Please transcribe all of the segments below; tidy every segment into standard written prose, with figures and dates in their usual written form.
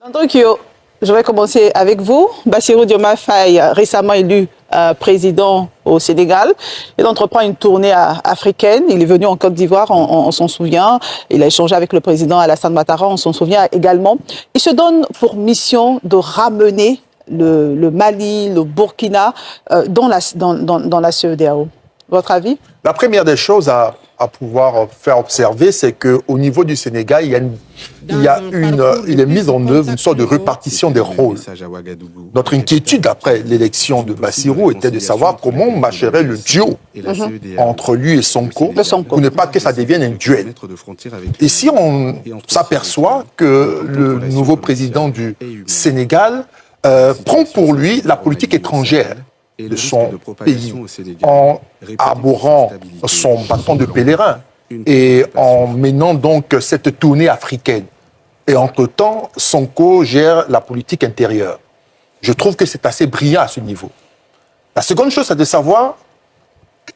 Andrew, je vais commencer avec vous. Bassirou Diomaye Faye, récemment élu président au Sénégal, il entreprend une tournée africaine. Il est venu en Côte d'Ivoire, on s'en souvient. Il a échangé avec le président Alassane Ouattara, on s'en souvient également. Il se donne pour mission de ramener le Mali, le Burkina dans la CEDEAO. Votre avis? La première des choses à pouvoir faire observer, c'est qu'au niveau du Sénégal, il est mis en œuvre une sorte de répartition des rôles. Notre inquiétude après l'élection de Bassirou était de savoir comment marcherait le duo entre lui et Sonko, pour ne pas que ça devienne un duel. Ici, on s'aperçoit que le nouveau président du Sénégal prend pour lui la politique étrangère de son pays, en arborant son bâton de pèlerin et en menant donc cette tournée africaine. Et entre-temps, Sonko gère la politique intérieure. Je trouve que c'est assez brillant à ce niveau. La seconde chose, c'est de savoir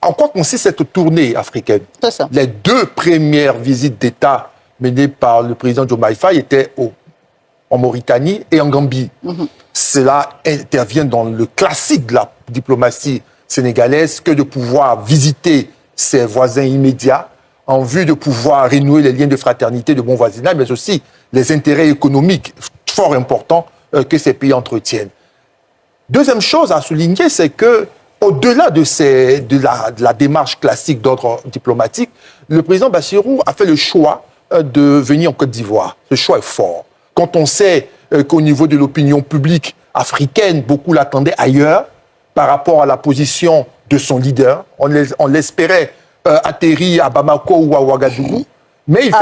en quoi consiste cette tournée africaine. C'est ça. Les deux premières visites d'État menées par le président Diomaye Faye étaient en Mauritanie et en Gambie. Cela intervient dans le classique de la diplomatie sénégalaise que de pouvoir visiter ses voisins immédiats en vue de pouvoir renouer les liens de fraternité, de bon voisinage, mais aussi les intérêts économiques fort importants que ces pays entretiennent. Deuxième chose à souligner, c'est que au-delà de la démarche classique d'ordre diplomatique, le président Bassirou a fait le choix de venir en Côte d'Ivoire. Ce choix est fort. Quand on sait qu'au niveau de l'opinion publique africaine, beaucoup l'attendaient ailleurs par rapport à la position de son leader. On l'espérait atterrir à Bamako ou à Ouagadougou, mais il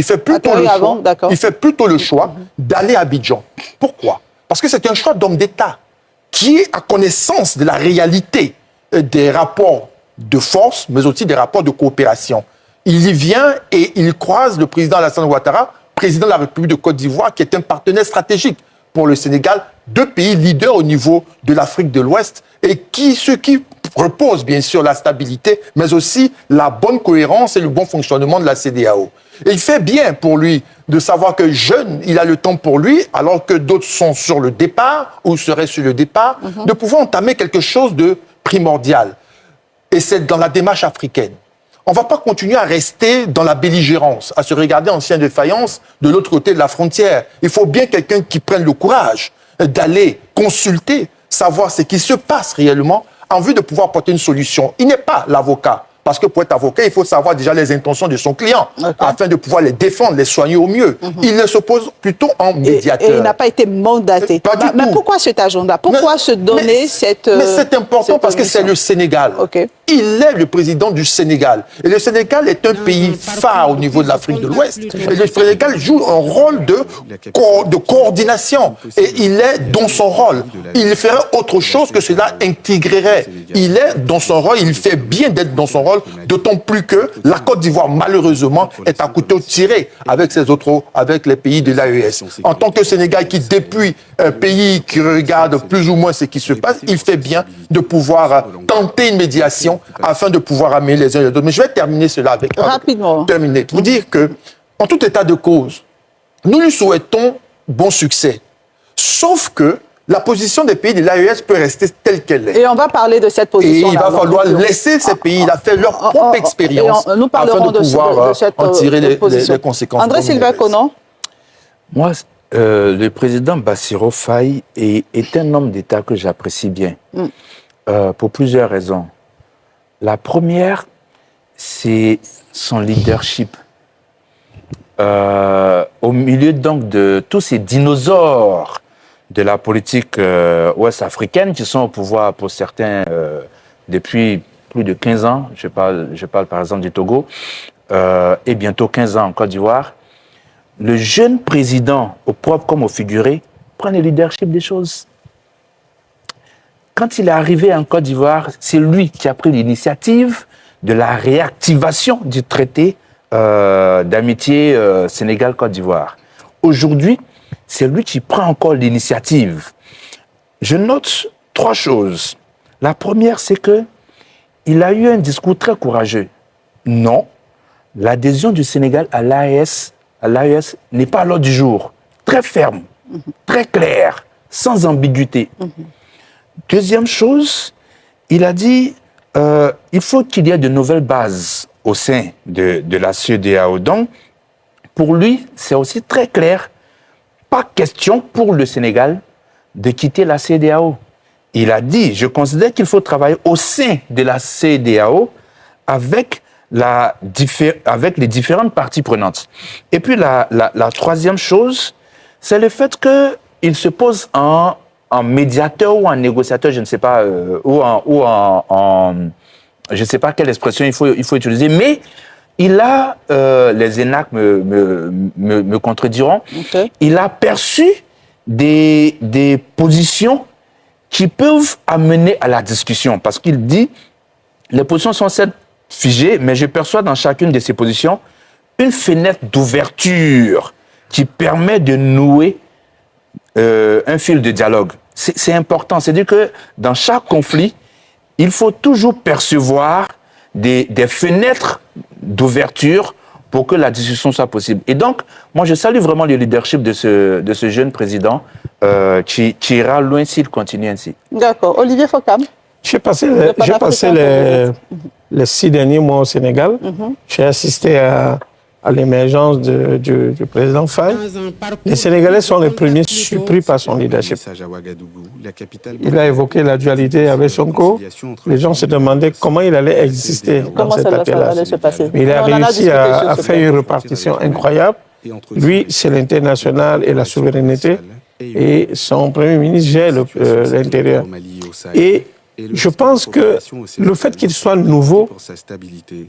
fait plutôt le choix d'aller à Abidjan. Pourquoi? Parce que c'est un choix d'homme d'État qui est à connaissance de la réalité des rapports de force, mais aussi des rapports de coopération. Il y vient et il croise le président Alassane Ouattara, président de la République de Côte d'Ivoire, qui est un partenaire stratégique pour le Sénégal, deux pays leaders au niveau de l'Afrique de l'Ouest, et ce qui repose bien sûr la stabilité, mais aussi la bonne cohérence et le bon fonctionnement de la CEDEAO. Et il fait bien pour lui de savoir que jeune, il a le temps pour lui, alors que d'autres sont sur le départ, ou seraient sur le départ, de pouvoir entamer quelque chose de primordial. Et c'est dans la démarche africaine. On ne va pas continuer à rester dans la belligérance, à se regarder en chien de faïence de l'autre côté de la frontière. Il faut bien quelqu'un qui prenne le courage d'aller consulter, savoir ce qui se passe réellement, en vue de pouvoir porter une solution. Il n'est pas l'avocat, parce que pour être avocat, il faut savoir déjà les intentions de son client, afin de pouvoir les défendre, les soigner au mieux. Il se pose plutôt en médiateur. Et il n'a pas été mandaté. Mais pourquoi cet agenda? Pourquoi se donner cette... Mais c'est important parce que c'est le Sénégal. Il est le président du Sénégal. Et le Sénégal est un pays phare au niveau de l'Afrique de l'Ouest. Et le Sénégal joue un rôle de coordination. Et il est dans son rôle. Il ferait autre chose que cela intégrerait. Il est dans son rôle, il fait bien d'être dans son rôle, d'autant plus que la Côte d'Ivoire, malheureusement, est à couteau tiré avec les pays de l'AES. En tant que Sénégal qui, depuis un pays qui regarde plus ou moins ce qui se passe, il fait bien de pouvoir tenter une médiation afin de pouvoir amener les uns et les autres. Mais je vais terminer cela rapidement. Pour dire que, en tout état de cause, nous lui souhaitons bon succès. Sauf que la position des pays de l'AES peut rester telle qu'elle est. Et on va parler de cette position. Et il va falloir laisser ces pays faire leur propre expérience nous parlerons afin de pouvoir en tirer les conséquences. André Sylvain Conan. Moi, le président Bassirou Faye est un homme d'État que j'apprécie bien, pour plusieurs raisons. La première, c'est son leadership. Au milieu donc de tous ces dinosaures de la politique ouest-africaine qui sont au pouvoir pour certains depuis plus de 15 ans, je parle par exemple du Togo, et bientôt 15 ans en Côte d'Ivoire, le jeune président, au propre comme au figuré, prend le leadership des choses. Quand il est arrivé en Côte d'Ivoire, c'est lui qui a pris l'initiative de la réactivation du traité d'amitié Sénégal-Côte d'Ivoire. Aujourd'hui, c'est lui qui prend encore l'initiative. Je note 3 choses. La première, c'est qu'il a eu un discours très courageux. Non, l'adhésion du Sénégal à l'AES n'est pas à l'ordre du jour. très ferme, très clair, sans ambiguïté. Deuxième chose, il a dit il faut qu'il y ait de nouvelles bases au sein de la CEDEAO. Donc, pour lui, c'est aussi très clair, pas question pour le Sénégal de quitter la CEDEAO. Il a dit, je considère qu'il faut travailler au sein de la CEDEAO avec les différentes parties prenantes. Et puis la troisième chose, c'est le fait qu'il se pose en médiateur ou en négociateur, je ne sais pas, je ne sais pas quelle expression il faut utiliser, mais il a, les ENAC me contrediront, il a perçu des positions qui peuvent amener à la discussion. Parce qu'il dit, les positions sont certes figées, mais je perçois dans chacune de ces positions une fenêtre d'ouverture qui permet de nouer un fil de dialogue. C'est important. C'est-à-dire que dans chaque conflit, il faut toujours percevoir des fenêtres d'ouverture pour que la discussion soit possible. Et donc, moi, je salue vraiment le leadership de ce jeune président qui ira loin s'il continue ainsi. D'accord. Olivier Fokam. J'ai passé les 6 derniers mois au Sénégal. J'ai assisté à l'émergence du président Faye. Les Sénégalais sont les premiers surpris par son leadership. Il a évoqué la dualité avec Sonko. Les gens se demandaient comment il allait exister dans cette appellation. Il a réussi à faire une répartition incroyable. Lui, c'est l'international et la souveraineté. Et son Premier ministre gère l'intérieur. Et je pense que le fait qu'il soit nouveau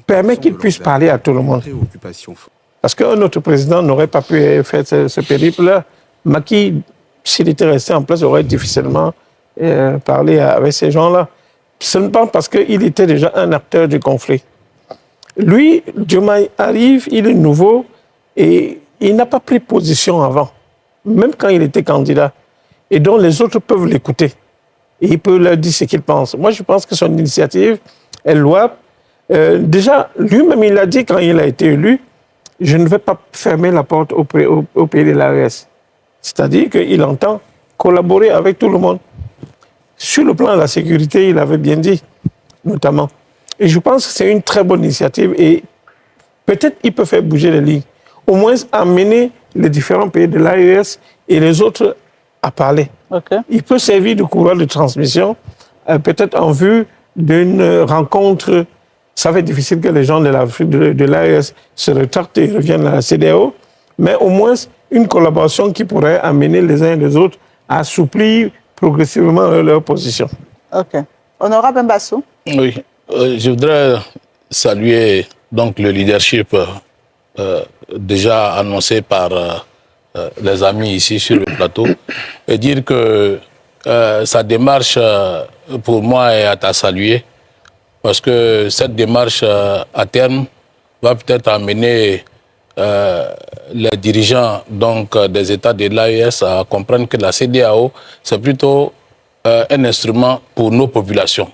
permet qu'il puisse parler à tout le monde. Parce qu'un autre président n'aurait pas pu faire ce périple-là. Macky, s'il était resté en place, aurait difficilement parlé avec ces gens-là. Seulement parce qu'il était déjà un acteur du conflit. Lui, Diomaye arrive, il est nouveau et il n'a pas pris position avant, même quand il était candidat. Et donc les autres peuvent l'écouter. Et il peut leur dire ce qu'il pense. Moi, je pense que son initiative est louable. Déjà, lui-même, il a dit quand il a été élu, je ne vais pas fermer la porte au pays de l'AES. C'est-à-dire qu'il entend collaborer avec tout le monde. Sur le plan de la sécurité, il avait bien dit, notamment. Et je pense que c'est une très bonne initiative et peut-être il peut faire bouger les lignes. Au moins amener les différents pays de l'AES et les autres à parler. Il peut servir de courroie de transmission, peut-être en vue d'une rencontre. Ça va être difficile que les gens de l'AES se retractent et reviennent à la CEDEAO, mais au moins une collaboration qui pourrait amener les uns et les autres à assouplir progressivement leur position. OK. Honorable Mbassou. Oui, je voudrais saluer donc le leadership déjà annoncé par les amis ici sur le plateau et dire que sa démarche pour moi est à saluer parce que cette démarche à terme va peut-être amener les dirigeants donc, des États de l'AES à comprendre que la CEDEAO c'est plutôt un instrument pour nos populations.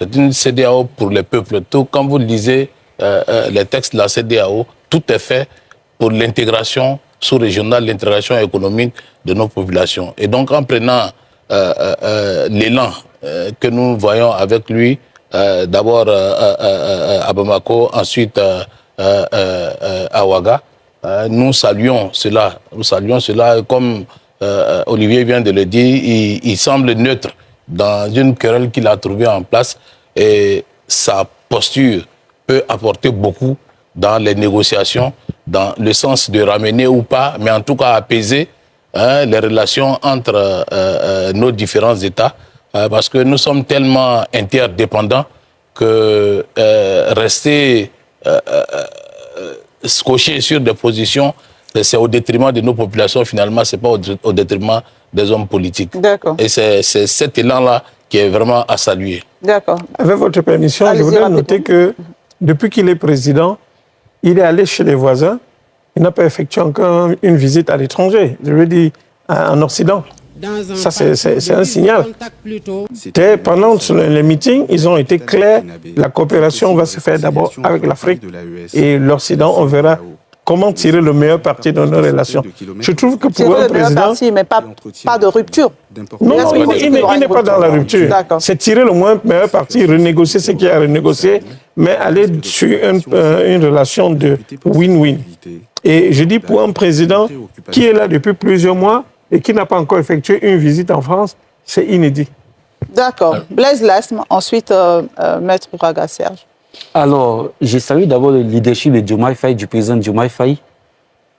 C'est une CEDEAO pour les peuples. Tout quand vous lisez les textes de la CEDEAO, tout est fait pour l'intégration sous-régionale, l'intégration économique de nos populations. Et donc, en prenant l'élan que nous voyons avec lui, d'abord à Bamako, ensuite à Ouaga, nous saluons cela. Nous saluons cela comme Olivier vient de le dire, il semble neutre dans une querelle qu'il a trouvée en place et sa posture peut apporter beaucoup dans les négociations, dans le sens de ramener ou pas, mais en tout cas apaiser les relations entre nos différents États, parce que nous sommes tellement interdépendants que rester scotché sur des positions, c'est au détriment de nos populations, finalement, ce n'est pas au détriment des hommes politiques. D'accord. Et c'est cet élan-là qui est vraiment à saluer. D'accord. Avec votre permission, je voudrais noter que depuis qu'il est président, il est allé chez les voisins. Il n'a pas effectué encore une visite à l'étranger, je veux dire en Occident. Ça, c'est un signal. Pendant les meetings, ils ont été clairs. La coopération va se faire d'abord avec l'Afrique et l'Occident, on verra comment tirer le meilleur parti de nos relations. Je trouve que pour un président... Parti, mais pas de rupture. Non, il n'est pas dans la rupture. C'est tirer le meilleur parti, renégocier ce qu'il y a à renégocier, mais aller sur une relation de win-win. Et je dis pour un président qui est là depuis plusieurs mois et qui n'a pas encore effectué une visite en France, c'est inédit. D'accord. Blaise Lasme, ensuite Maître Ouraga Serge. Alors, je salue d'abord le leadership de Diomaye Faye, du président Diomaye Faye,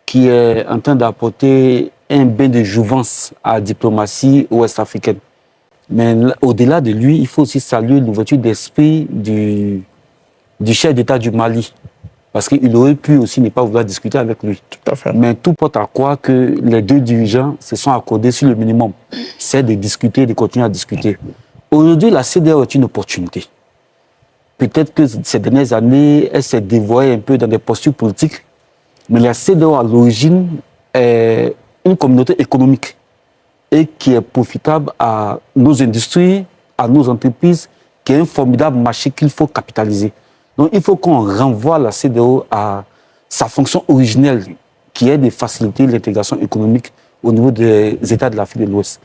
qui est en train d'apporter un bain de jouvence à la diplomatie ouest-africaine. Mais au-delà de lui, il faut aussi saluer l'ouverture d'esprit du chef d'État du Mali. Parce qu'il aurait pu aussi ne pas vouloir discuter avec lui. Tout à fait. Mais tout porte à croire que les deux dirigeants se sont accordés sur le minimum. C'est de discuter, de continuer à discuter. Aujourd'hui, la CEDEAO est une opportunité. Peut-être que ces dernières années, elle s'est dévoyée un peu dans des postures politiques. Mais la CEDEAO, à l'origine, est une communauté économique et qui est profitable à nos industries, à nos entreprises, qui est un formidable marché qu'il faut capitaliser. Donc, il faut qu'on renvoie la CEDEAO à sa fonction originelle, qui est de faciliter l'intégration économique au niveau des États de l'Afrique de l'Ouest.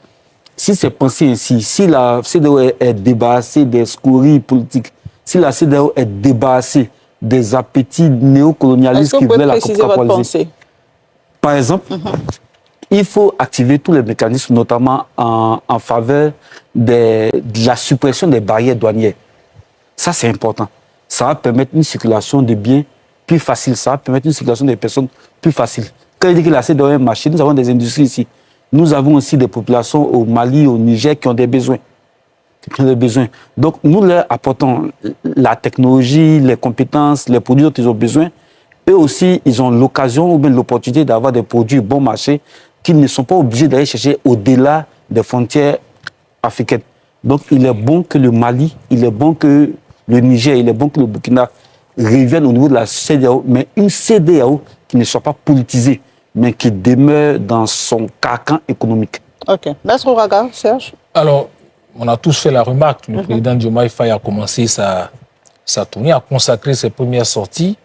Si c'est pensé ainsi, si la CEDEAO est débarrassée des scories politiques, si la CEDEAO est débarrassée des appétits néocolonialistes qui veulent la capitaliser, par exemple, il faut activer tous les mécanismes, notamment en faveur de la suppression des barrières douanières. Ça, c'est important. Ça va permettre une circulation de biens plus facile. Ça va permettre une circulation des personnes plus facile. Quand je dis que la CEDEAO est un marché, nous avons des industries ici. Nous avons aussi des populations au Mali, au Niger qui ont des besoins. Donc, nous leur apportons la technologie, les compétences, les produits dont ils ont besoin. Eux aussi, ils ont l'occasion ou bien l'opportunité d'avoir des produits bon marché qu'ils ne sont pas obligés d'aller chercher au-delà des frontières africaines. Donc, il est bon que le Mali, il est bon que le Niger, il est bon que le Burkina reviennent au niveau de la CEDEAO, mais une CEDEAO qui ne soit pas politisée, mais qui demeure dans son carcan économique. Ok. Maître Ouraga, Serge. Alors, on a tous fait la remarque. Le président Diomaye Faye a commencé sa tournée, a consacré ses premières sorties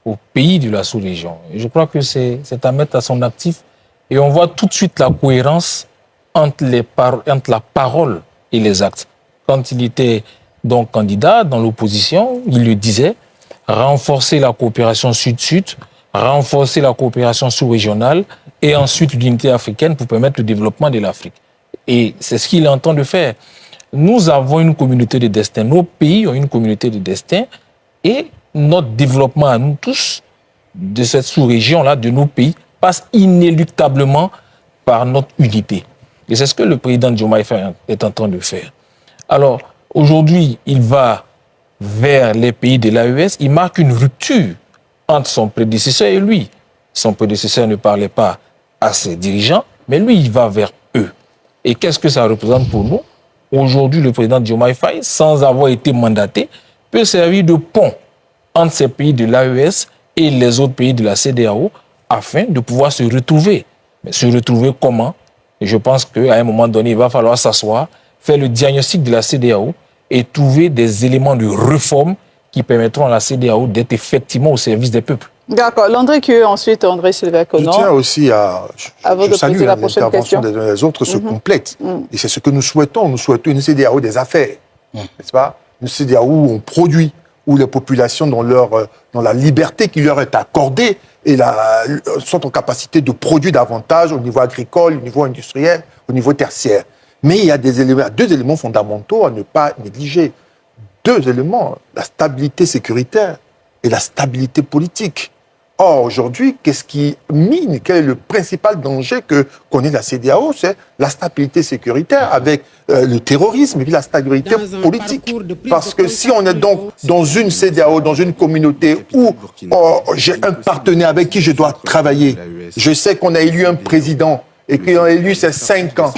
aux pays de la sous-région. Et je crois que c'est à mettre à son actif. Et on voit tout de suite la cohérence entre la parole et les actes. Quand il était donc candidat dans l'opposition, il le disait, renforcer la coopération sud-sud, renforcer la coopération sous-régionale et ensuite l'unité africaine pour permettre le développement de l'Afrique. Et c'est ce qu'il est en train de faire. Nous avons une communauté de destin. Nos pays ont une communauté de destin et notre développement à nous tous, de cette sous-région-là, de nos pays, passe inéluctablement par notre unité. Et c'est ce que le président Diomaye Faye est en train de faire. Alors, aujourd'hui, il va vers les pays de l'AES. Il marque une rupture entre son prédécesseur et lui. Son prédécesseur ne parlait pas à ses dirigeants, mais lui, il va vers eux. Et qu'est-ce que ça représente pour nous? Aujourd'hui, le président Diomaye Faye, sans avoir été mandaté, peut servir de pont entre ces pays de l'AES et les autres pays de la CEDEAO afin de pouvoir se retrouver. Mais se retrouver comment? Et je pense qu'à un moment donné, il va falloir s'asseoir, faire le diagnostic de la CEDEAO et trouver des éléments de réforme qui permettront à la CEDEAO d'être effectivement au service des peuples. D'accord. Landry Kieu, ensuite André-Sylvain Conan. Je tiens aussi à vous de salue poser la prochaine l'intervention question. des autres se complète. Et c'est ce que nous souhaitons. Nous souhaitons une CEDEAO des affaires, n'est-ce pas? Une CEDEAO où on produit, où les populations, dans la liberté qui leur est accordée, sont en capacité de produire davantage au niveau agricole, au niveau industriel, au niveau tertiaire. Mais il y a deux éléments fondamentaux à ne pas négliger. Deux éléments, la stabilité sécuritaire et la stabilité politique. Or, aujourd'hui, qu'est-ce qui mine? Quel est le principal danger que connaît la CEDEAO? C'est la stabilité sécuritaire avec le terrorisme et puis la stabilité politique. Parce que si on est donc dans une CEDEAO, dans une communauté où j'ai un partenaire avec qui je dois travailler, je sais qu'on a élu un président et qu'on a élu ces 5 ans,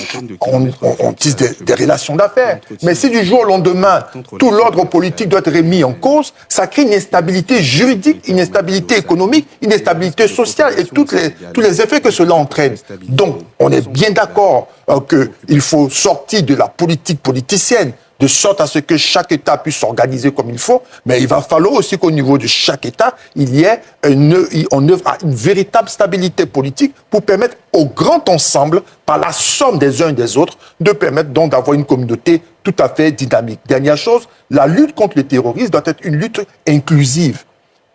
on tisse des relations d'affaires. Mais si du jour au lendemain, tout l'ordre politique doit être remis en cause, ça crée une instabilité juridique, une instabilité économique, une instabilité sociale et tous les effets que cela entraîne. Donc, on est bien d'accord qu'il faut sortir de la politique politicienne de sorte à ce que chaque État puisse s'organiser comme il faut, mais il va falloir aussi qu'au niveau de chaque État, il y ait on œuvre à une véritable stabilité politique pour permettre au grand ensemble, par la somme des uns et des autres, de permettre donc d'avoir une communauté tout à fait dynamique. Dernière chose, la lutte contre le terrorisme doit être une lutte inclusive.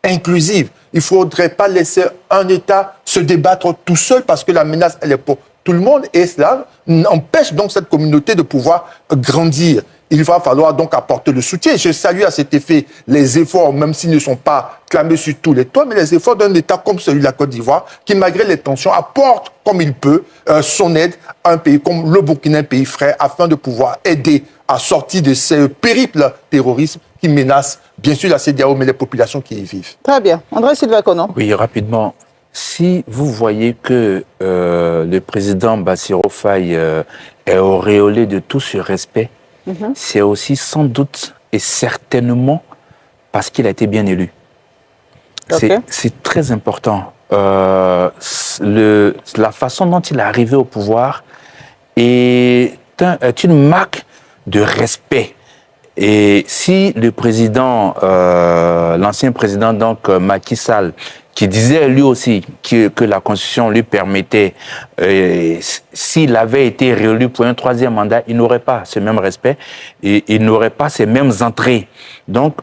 Inclusive. Il ne faudrait pas laisser un État se débattre tout seul parce que la menace, elle est pour tout le monde et cela empêche donc cette communauté de pouvoir grandir. Il va falloir donc apporter le soutien. Je salue à cet effet les efforts, même s'ils ne sont pas clamés sur tous les toits, mais les efforts d'un État comme celui de la Côte d'Ivoire, qui malgré les tensions apporte comme il peut son aide à un pays comme le Burkina, un pays frère, afin de pouvoir aider à sortir de ce périple terrorisme qui menace bien sûr la CEDEAO, mais les populations qui y vivent. Très bien. André Sylvain Kono. Oui, rapidement. Si vous voyez que le président Bassirou Faye est auréolé de tout ce respect, c'est aussi sans doute et certainement parce qu'il a été bien élu. Okay. C'est très important. La façon dont il est arrivé au pouvoir est une marque de respect. Et si le président, l'ancien président donc Macky Sall, qui disait lui aussi que la Constitution lui permettait, s'il avait été réélu pour un troisième mandat, il n'aurait pas ce même respect et il n'aurait pas ces mêmes entrées. Donc,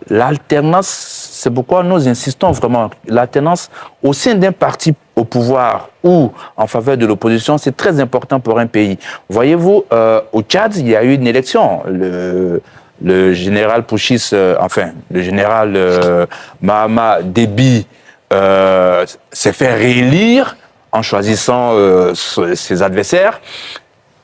l'alternance, c'est pourquoi nous insistons vraiment, l'alternance au sein d'un parti au pouvoir ou en faveur de l'opposition, c'est très important pour un pays. Voyez-vous, au Tchad, il y a eu une élection. Le général Pouchis, le général Mahama Déby s'est fait réélire en choisissant ses adversaires,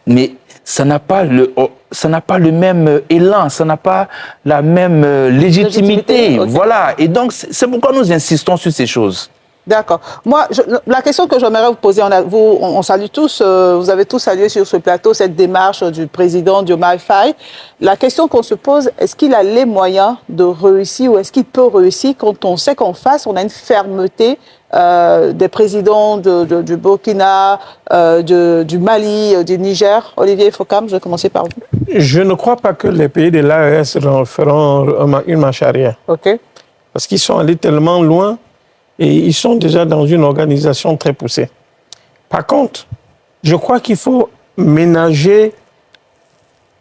mais ça n'a pas le même élan, ça n'a pas la même légitimité. Okay. Voilà, et donc c'est pourquoi nous insistons sur ces choses. D'accord. Moi, la question que j'aimerais vous poser, on salue tous, vous avez tous salué sur ce plateau cette démarche du président Diomaye Faye. La question qu'on se pose, est-ce qu'il a les moyens de réussir ou est-ce qu'il peut réussir quand on sait qu'en face, on a une fermeté des présidents du Burkina, du Mali, du Niger. Olivier Fokam, je vais commencer par vous. Je ne crois pas que les pays de l'AES feront une marche arrière. OK. Parce qu'ils sont allés tellement loin. Et ils sont déjà dans une organisation très poussée. Par contre, je crois qu'il faut ménager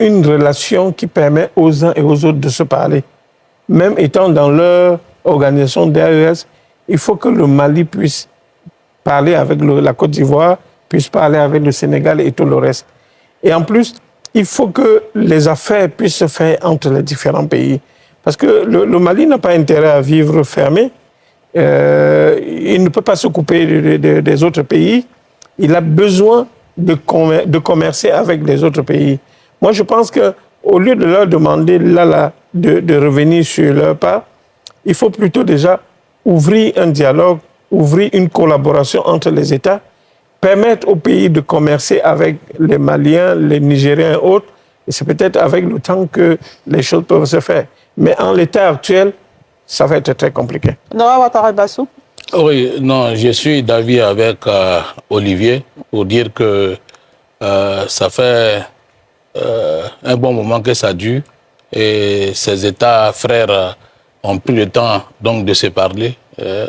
une relation qui permet aux uns et aux autres de se parler. Même étant dans leur organisation d'AES, il faut que le Mali puisse parler avec la Côte d'Ivoire, puisse parler avec le Sénégal et tout le reste. Et en plus, il faut que les affaires puissent se faire entre les différents pays. Parce que le Mali n'a pas intérêt à vivre fermé. Il ne peut pas se couper des autres pays. Il a besoin de commercer avec les autres pays. Moi, je pense qu'au lieu de leur demander de revenir sur leur pas, il faut plutôt déjà ouvrir un dialogue, ouvrir une collaboration entre les États, permettre aux pays de commercer avec les Maliens, les Nigériens et autres. Et c'est peut-être avec le temps que les choses peuvent se faire. Mais en l'état actuel, ça va être très compliqué. Nora Ouattara Bassou. Oui, non, je suis d'avis avec Olivier pour dire que ça fait un bon moment que ça dure et ces États frères ont pris le temps donc de se parler,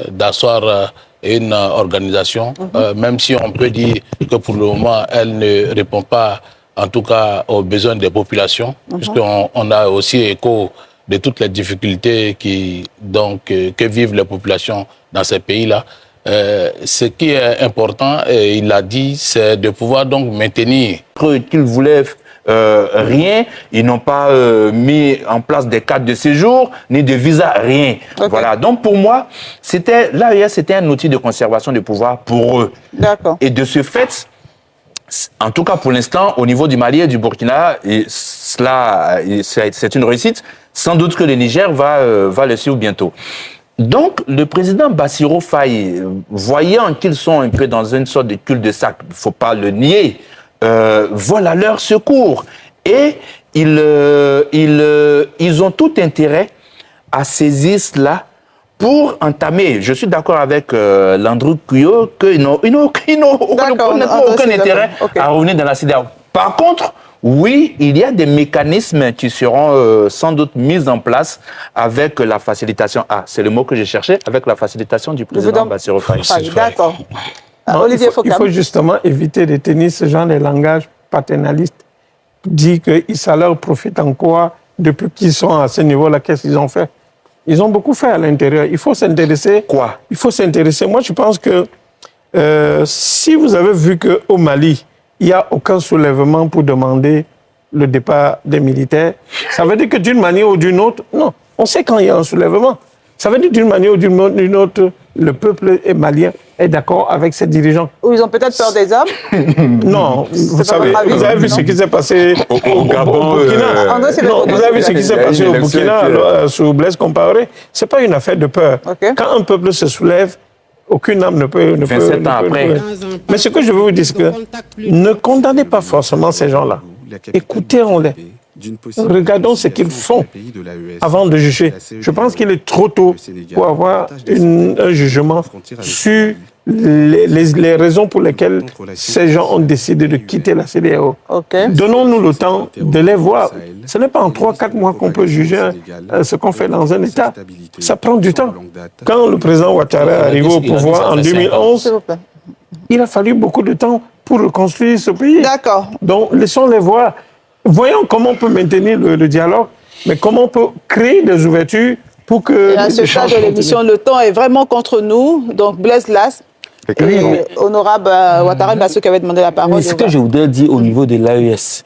d'asseoir une organisation, même si on peut dire que pour le moment, elle ne répond pas en tout cas aux besoins des populations, puisqu'on a aussi écho de toutes les difficultés que vivent les populations dans ces pays-là. Ce qui est important, et il l'a dit, c'est de pouvoir donc maintenir. Qu'ils voulaient rien, ils n'ont pas mis en place des cartes de séjour, ni de visa, rien. Okay. Voilà. Donc pour moi, l'AES, c'était un outil de conservation du pouvoir pour eux. D'accord. Et de ce fait, en tout cas pour l'instant, au niveau du Mali et du Burkina, c'est une réussite. Sans doute que le Niger va le suivre bientôt. Donc, le président Bassirou Faye, voyant qu'ils sont un peu dans une sorte de cul-de-sac, il ne faut pas le nier, vole à leur secours. Et ils ont tout intérêt à saisir cela pour entamer. Je suis d'accord avec Landry Kuyot qu'ils n'ont aucun intérêt à revenir dans la CEDEAO. Par contre, oui, il y a des mécanismes qui seront sans doute mis en place avec la facilitation. Ah, c'est le mot que j'ai cherché, avec la facilitation du président Bassirou Faye. D'accord. Non, Olivier il faut justement éviter de tenir ce genre de langage paternaliste, dire que ça leur profite en quoi depuis qu'ils sont à ce niveau-là, qu'est-ce qu'ils ont fait? Ils ont beaucoup fait à l'intérieur. Il faut s'intéresser. Quoi? Il faut s'intéresser. Moi, je pense que si vous avez vu qu'au Mali, il n'y a aucun soulèvement pour demander le départ des militaires, ça veut dire que d'une manière ou d'une autre, non, on sait quand il y a un soulèvement. Ça veut dire d'une manière ou d'une autre, le peuple malien est d'accord avec ses dirigeants. Ou ils ont peut-être peur des hommes? Non, vous savez, vous avez vu ce qui s'est passé au Gabon, au Burkina. Non, vous avez vu ce qui s'est passé au Burkina sous Blaise Compaoré. Ce n'est pas une affaire de peur. Okay. Quand un peuple se soulève, aucune âme ne peut... 27 ans après. Mais ce que je veux vous dire, c'est que ne condamnez pas forcément ces gens-là. Écoutez-les. Regardons ce qu'ils font avant de juger. Je pense qu'il est trop tôt pour avoir un jugement sur les raisons pour lesquelles ces gens ont décidé de quitter la CEDEAO. Okay. Donnons-nous le temps de les voir. Ce n'est pas en 3-4 mois qu'on peut juger ce qu'on fait dans un État. Ça prend du temps. Quand le président Ouattara est arrivé au pouvoir en 2011, il a fallu beaucoup de temps pour reconstruire ce pays. D'accord. Donc, laissons-les voir. Voyons comment on peut maintenir le dialogue, mais comment on peut créer des ouvertures pour que... Et à ce stade de l'émission, le temps est vraiment contre nous. Donc, Blaise Las, honorable Ouattara, ceux qui avaient demandé la parole. Mais ce que je voudrais dire au niveau de l'AES,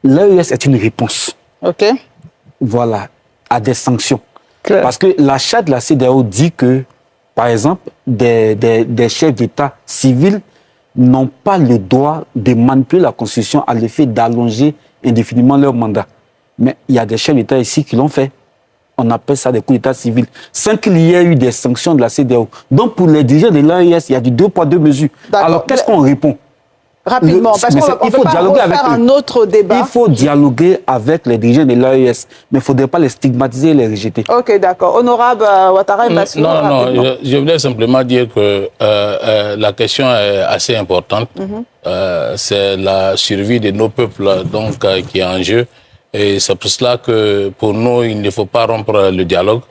l'AES est une réponse. OK. Voilà, à des sanctions. Claire. Parce que la charte de la CEDEAO dit que, par exemple, des chefs d'État civils n'ont pas le droit de manipuler la Constitution à l'effet d'allonger indéfiniment leur mandat. Mais il y a des chefs d'État ici qui l'ont fait. On appelle ça des coups d'État civils, sans qu'il y ait eu des sanctions de la CEDEAO. Donc, pour les dirigeants de l'AES, il y a du 2 poids 2 mesures. Alors, qu'est-ce qu'on répond? Rapidement, parce qu'on ne peut pas refaire un autre débat. Il faut dialoguer avec les dirigeants de l'AES, mais il ne faudrait pas les stigmatiser et les rejeter. Ok, d'accord. Honorable Ouattara et Bassirou. Non, je voulais simplement dire que la question est assez importante. C'est la survie de nos peuples donc, qui est en jeu. Et c'est pour cela que pour nous, il ne faut pas rompre le dialogue.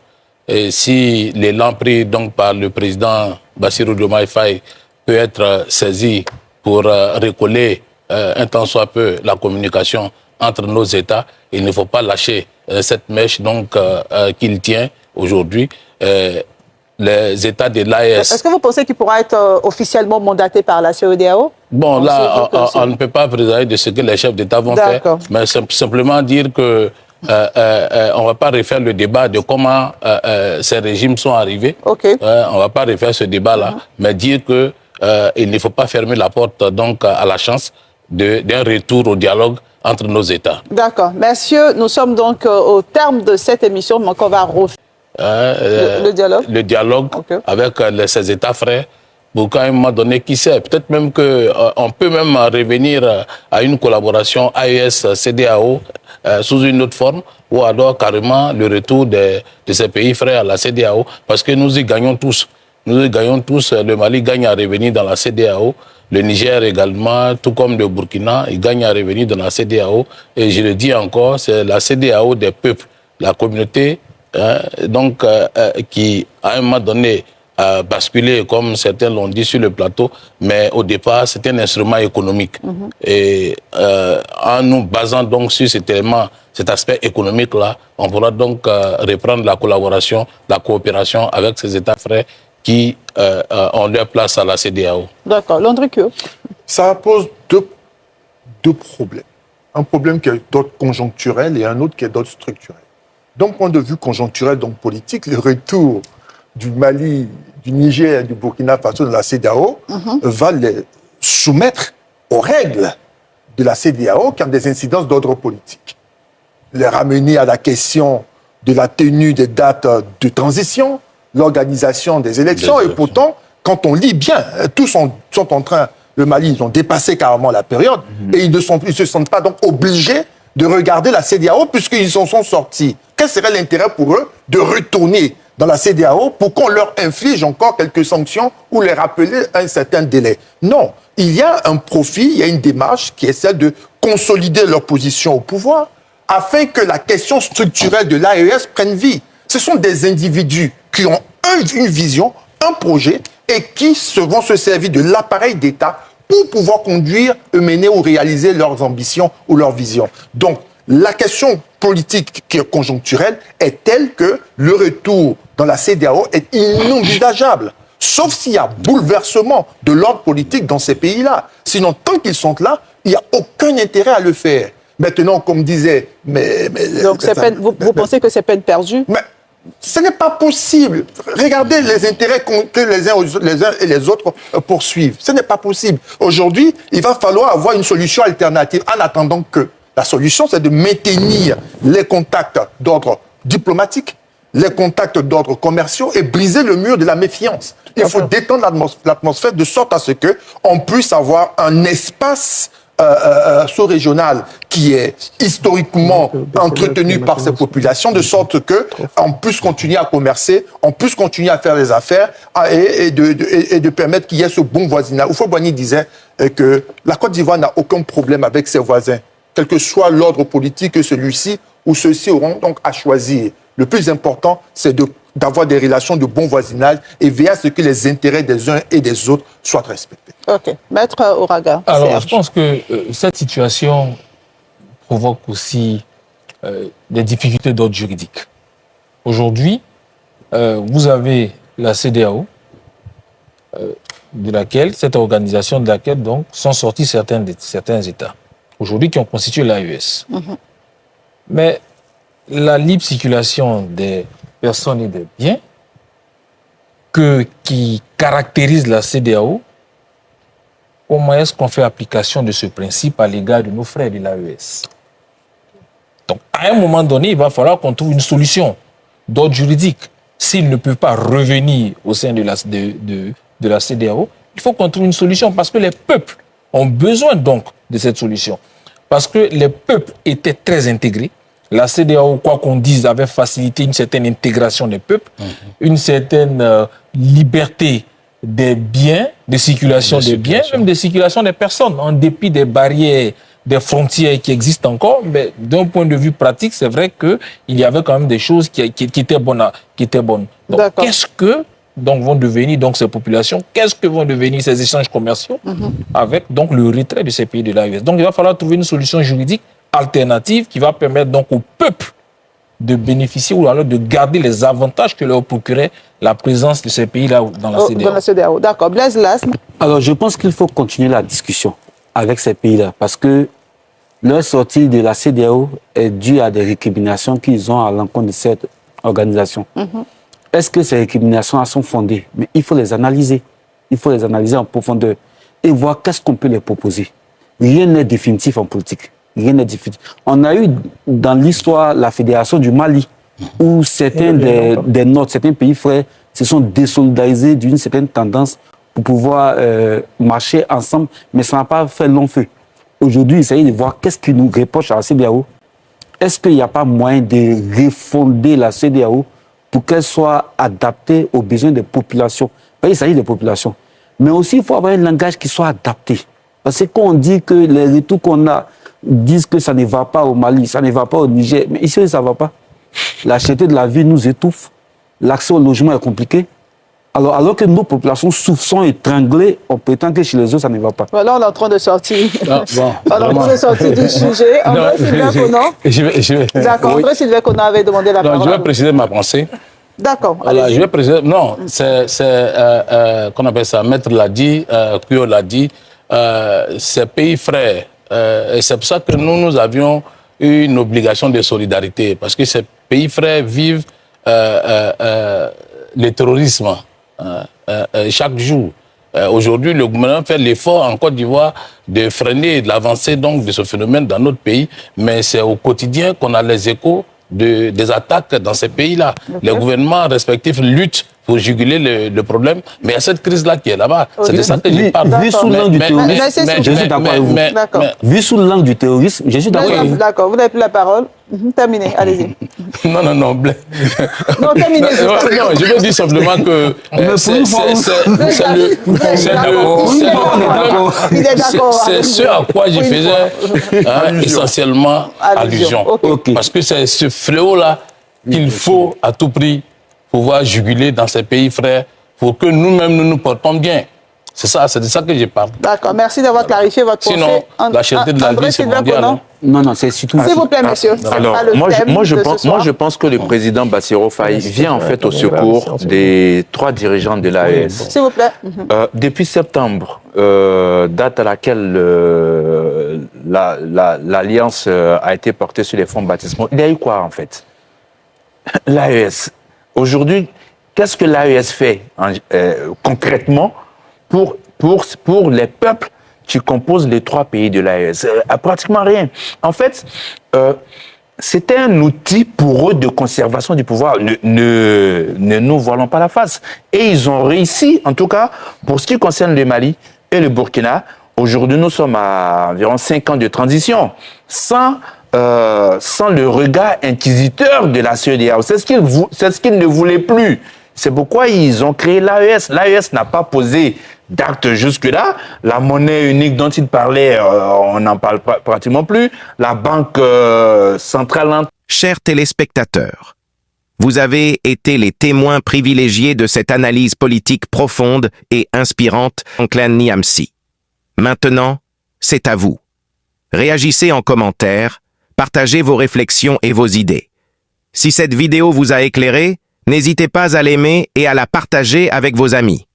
Et si l'élan pris donc, par le président Bassirou Diomaye Faye peut être saisi pour recoller un tant soit peu la communication entre nos États, il ne faut pas lâcher cette mèche donc qu'il tient aujourd'hui. Les États de l'AES. Est-ce que vous pensez qu'il pourra être officiellement mandaté par la CEDEAO? Bon, là, on ne peut pas présager de ce que les chefs d'État vont faire, mais simplement dire que on ne va pas refaire le débat de comment ces régimes sont arrivés. Okay. On ne va pas refaire ce débat-là, mais dire que il ne faut pas fermer la porte donc à la chance d'un retour au dialogue entre nos États. D'accord. Messieurs, nous sommes donc au terme de cette émission, mais on va refaire le dialogue. Le dialogue avec ces États frères. Pour qu'à un moment donné, qui sait, peut-être même qu'on peut même revenir à une collaboration AES-CEDEAO sous une autre forme, ou alors carrément le retour de ces pays frères à la CEDEAO, parce que nous y gagnons tous. Nous y gagnons tous. Le Mali gagne à revenir dans la CEDEAO, le Niger également, tout comme le Burkina, il gagne à revenir dans la CEDEAO. Et je le dis encore, c'est la CEDEAO des peuples, la communauté, donc qui, à un moment donné, a basculé, comme certains l'ont dit sur le plateau, mais au départ, c'était un instrument économique. Et en nous basant donc sur cet élément, cet aspect économique-là, on pourra donc reprendre la collaboration, la coopération avec ces États frères qui ont leur place à la CEDEAO. D'accord. Landry-Kyo. Ça pose deux problèmes. Un problème qui est d'ordre conjoncturel et un autre qui est d'ordre structurel. D'un point de vue conjoncturel, donc politique, le retour du Mali, du Niger et du Burkina Faso dans la CEDEAO va les soumettre aux règles de la CEDEAO qui ont des incidences d'ordre politique. Les ramener à la question de la tenue des dates de transition, l'organisation des élections. Et pourtant, quand on lit bien, tous sont en train, le Mali, ils ont dépassé carrément la période et ils ne se sentent pas donc obligés de regarder la CEDEAO puisqu'ils en sont sortis. Quel serait l'intérêt pour eux de retourner dans la CEDEAO pour qu'on leur inflige encore quelques sanctions ou les rappeler à un certain délai? Non. il y a un profil, il y a une démarche qui est celle de consolider leur position au pouvoir afin que la question structurelle de l'AES prenne vie. Ce sont des individus qui ont une vision, un projet et qui vont se servir de l'appareil d'État pour pouvoir conduire, mener ou réaliser leurs ambitions ou leurs visions. Donc, la question politique qui est conjoncturelle est telle que le retour dans la CEDEAO est inenvisageable. Sauf s'il y a bouleversement de l'ordre politique dans ces pays-là. Sinon, tant qu'ils sont là, il n'y a aucun intérêt à le faire. Maintenant, comme disait... Donc, vous pensez que c'est peine perdue? Mais ce n'est pas possible. Regardez les intérêts que les uns et les autres poursuivent. Ce n'est pas possible. Aujourd'hui, il va falloir avoir une solution alternative en attendant que... La solution, c'est de maintenir les contacts d'ordre diplomatique, les contacts d'ordre commerciaux et briser le mur de la méfiance. Il faut détendre l'atmosphère de sorte à ce qu'on puisse avoir un espace sous-régional qui est historiquement entretenu par ces populations, de sorte qu'on puisse continuer à commercer, on puisse continuer à faire des affaires et de permettre qu'il y ait ce bon voisinage. Oufo-Boigny disait que la Côte d'Ivoire n'a aucun problème avec ses voisins, quel que soit l'ordre politique que celui-ci ou ceux-ci auront donc à choisir. Le plus important, c'est d'avoir des relations de bon voisinage et veiller à ce que les intérêts des uns et des autres soient respectés. Ok. Maître Oraga. Alors, je pense que cette situation provoque aussi des difficultés d'ordre juridique. Aujourd'hui, vous avez la CEDEAO, cette organisation de laquelle donc, sont sortis certains États, aujourd'hui qui ont constitué l'AES. Mais la libre circulation des personnes et des biens qui caractérise la CEDEAO, comment est-ce qu'on fait application de ce principe à l'égard de nos frères de l'AES? Donc, à un moment donné, il va falloir qu'on trouve une solution d'ordre juridique. S'ils ne peuvent pas revenir au sein de la CEDEAO, il faut qu'on trouve une solution parce que les peuples ont besoin donc de cette solution. Parce que les peuples étaient très intégrés. La CEDEAO, quoi qu'on dise, avait facilité une certaine intégration des peuples, une certaine liberté des biens, de circulation des biens, même de circulation des personnes, en dépit des barrières, des frontières qui existent encore. Mais d'un point de vue pratique, c'est vrai qu'il y avait quand même des choses qui étaient bonnes. Donc, qu'est-ce que vont devenir ces populations? Qu'est-ce que vont devenir ces échanges commerciaux avec donc le retrait de ces pays de l'AES? Donc, il va falloir trouver une solution juridique alternative qui va permettre donc au peuple de bénéficier ou alors de garder les avantages que leur procurait la présence de ces pays-là dans la CEDEAO. Dans la CEDEAO, d'accord. Blaise Lasme. Alors, je pense qu'il faut continuer la discussion avec ces pays-là parce que leur sortie de la CEDEAO est due à des récriminations qu'ils ont à l'encontre de cette organisation. Est-ce que ces récriminations sont fondées? Mais il faut les analyser. Il faut les analyser en profondeur et voir qu'est-ce qu'on peut les proposer. Rien n'est définitif en politique. Rien n'est définitif. On a eu dans l'histoire la fédération du Mali, où certains certains pays frères se sont désolidarisés d'une certaine tendance pour pouvoir marcher ensemble, mais ça n'a pas fait long feu. Aujourd'hui, il s'agit de voir qu'est-ce qui nous reproche à la CEDEAO. Est-ce qu'il n'y a pas moyen de refonder la CEDEAO pour qu'elle soit adaptée aux besoins des populations? Il s'agit des populations. Mais aussi, il faut avoir un langage qui soit adapté. Parce que quand on dit que les retours qu'on a disent que ça ne va pas au Mali, ça ne va pas au Niger, mais ici, ça ne va pas. La cherté de la vie nous étouffe. L'accès au logement est compliqué. Alors que nos populations souffrent, sont étranglées, on prétend que chez les autres, ça ne va pas. Voilà, on est en train de sortir. Ah, bon, on est en train de sortir du sujet. André Sylvain Conan. D'accord, André Sylvain Conan avait demandé la parole. Je vais préciser ma pensée. D'accord. Voilà, je vais préciser. Non, c'est qu'on appelle ça, Maître l'a dit, Cuyo l'a dit, ces pays frères. Et c'est pour ça que nous avions une obligation de solidarité, parce que ces pays frères vivent le terrorisme chaque jour. Aujourd'hui, le gouvernement fait l'effort en Côte d'Ivoire de freiner l'avancée donc de ce phénomène dans notre pays, mais c'est au quotidien qu'on a les échos des attaques dans ces pays-là. Okay. Les gouvernements respectifs luttent pour juguler le problème. Mais il y a cette crise-là qui est là-bas. C'est de ça que je parle. Vu sous l'angle du terrorisme, je suis d'accord avec vous. D'accord. Vu sous l'angle du terrorisme, je suis d'accord avec vous. D'accord, vous n'avez plus la parole. Terminez, allez-y. Non, Blaise. Non, terminez. Non, je veux dire simplement que c'est ce à quoi je faisais essentiellement allusion. Parce que c'est ce fléau-là qu'il faut à tout prix pouvoir juguler dans ces pays frères pour que nous-mêmes nous nous portons bien. C'est de ça que je parle. D'accord, merci d'avoir clarifié votre pensée. Sinon, la cherté de la vie, c'est mondial. Non, c'est surtout... S'il vous plaît, monsieur. Alors, moi, je pense que le président Bassirou Faye vient en fait au secours des 3 dirigeants de l'AES. S'il vous plaît. Depuis septembre, date à laquelle l'alliance a été portée sur les fonds de baptisement, il y a eu quoi en fait? L'AES. Aujourd'hui, qu'est-ce que l'AES fait concrètement pour les peuples qui composent les 3 pays de l'AES? Pratiquement rien. En fait, c'était un outil pour eux de conservation du pouvoir. Ne nous voilons pas la face. Et ils ont réussi, en tout cas, pour ce qui concerne le Mali et le Burkina. Aujourd'hui, nous sommes à environ 5 ans de transition, sans le regard inquisiteur de la CEDEAO. C'est ce qu'ils ne voulaient plus. C'est pourquoi ils ont créé l'AES. L'AES n'a pas posé d'acte jusque-là. La monnaie unique dont il parlait, on n'en parle pratiquement plus. La banque centrale... Chers téléspectateurs, vous avez été les témoins privilégiés de cette analyse politique profonde et inspirante en Clan Niamsi. Maintenant, c'est à vous. Réagissez en commentaire, partagez vos réflexions et vos idées. Si cette vidéo vous a éclairé, n'hésitez pas à l'aimer et à la partager avec vos amis.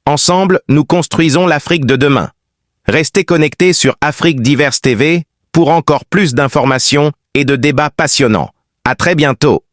Ensemble, nous construisons l'Afrique de demain. Restez connectés sur Afrique Diverse TV pour encore plus d'informations et de débats passionnants. À très bientôt.